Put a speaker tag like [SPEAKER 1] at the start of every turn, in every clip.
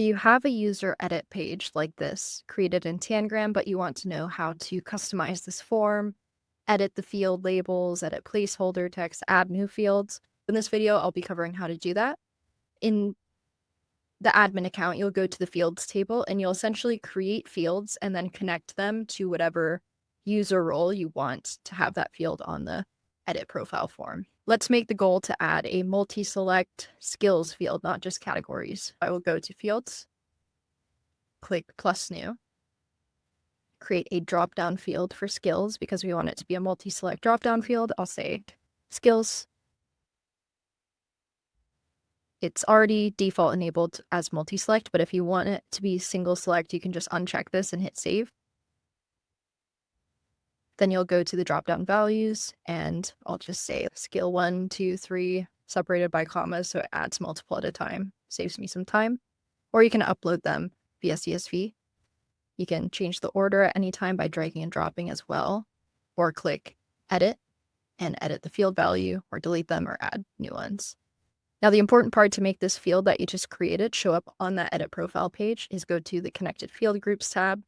[SPEAKER 1] You have a user edit page like this created in Tangram, but you want to know how to customize this form, edit the field labels, edit placeholder text, add new fields. In this video, I'll be covering how to do that. In the admin account, you'll go to the fields table and you'll essentially create fields and then connect them to whatever user role you want to have that field on the edit profile form. Let's make the goal to add a multi-select skills field, not just categories. I will go to fields, click plus new, create a drop-down field for skills because we want it to be a multi-select drop-down field. I'll say skills. It's already default enabled as multi-select, but if you want it to be single select, you can just uncheck this and hit save. Then you'll go to the drop-down values and I'll just say skill 1, 2, 3 separated by commas so it adds multiple at a time. Saves me some time. Or you can upload them via CSV. You can change the order at any time by dragging and dropping as well, or click edit and edit the field value or delete them or add new ones. Now, the important part to make this field that you just created show up on that edit profile page is go to the connected field groups tab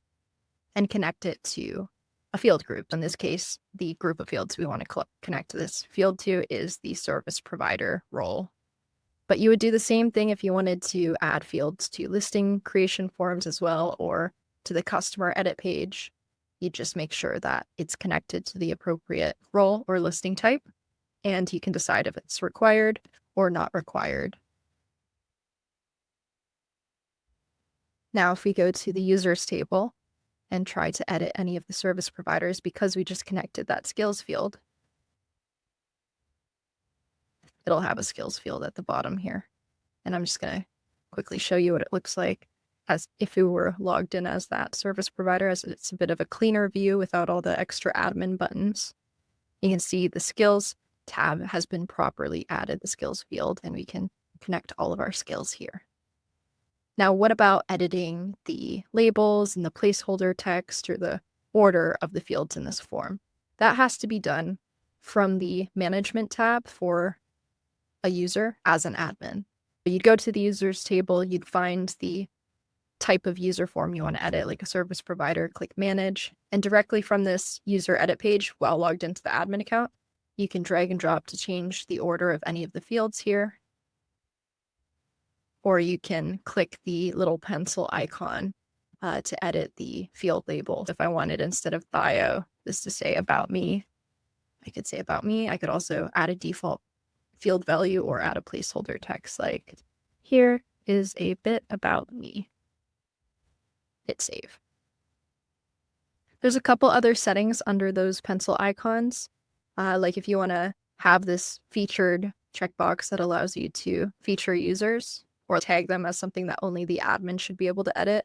[SPEAKER 1] and connect it to a field group. In this case, the group of fields we want to connect this field to is the service provider role. But you would do the same thing if you wanted to add fields to listing creation forms as well, or to the customer edit page. You just make sure that it's connected to the appropriate role or listing type, and you can decide if it's required or not required. Now, if we go to the users table and try to edit any of the service providers because we just connected that skills field, it'll have a skills field at the bottom here. And I'm just going to quickly show you what it looks like as if we were logged in as that service provider, as it's a bit of a cleaner view without all the extra admin buttons. You can see the skills tab has been properly added, the skills field, and we can connect all of our skills here. Now, what about editing the labels and the placeholder text or the order of the fields in this form? That has to be done from the management tab for a user as an admin. You'd go to the users table, you'd find the type of user form you want to edit, like a service provider, click manage, and directly from this user edit page while logged into the admin account, you can drag and drop to change the order of any of the fields here. Or you can click the little pencil icon to edit the field label. If I wanted, instead of bio, this to say about me, I could say about me. I could also add a default field value or add a placeholder text like, here is a bit about me. Hit save. There's a couple other settings under those pencil icons. Like if you want to have this featured checkbox that allows you to feature users or tag them as something that only the admin should be able to edit,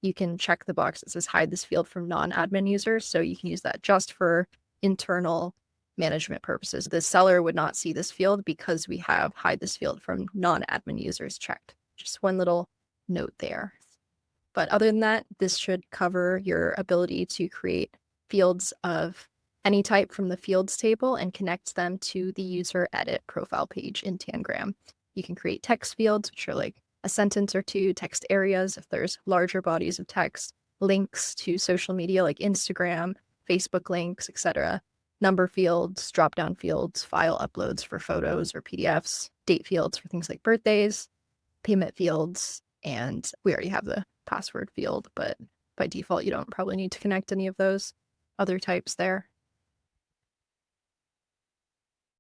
[SPEAKER 1] you can check the box that says hide this field from non-admin users. So you can use that just for internal management purposes. The seller would not see this field because we have hide this field from non-admin users checked. Just one little note there. But other than that, this should cover your ability to create fields of any type from the fields table and connect them to the user edit profile page in Tangram. You can create text fields, which are like a sentence or two, text areas if there's larger bodies of text, links to social media like Instagram, Facebook links, etc. Number fields, drop-down fields, file uploads for photos or PDFs, date fields for things like birthdays, payment fields, and we already have the password field, but by default, you don't probably need to connect any of those other types there.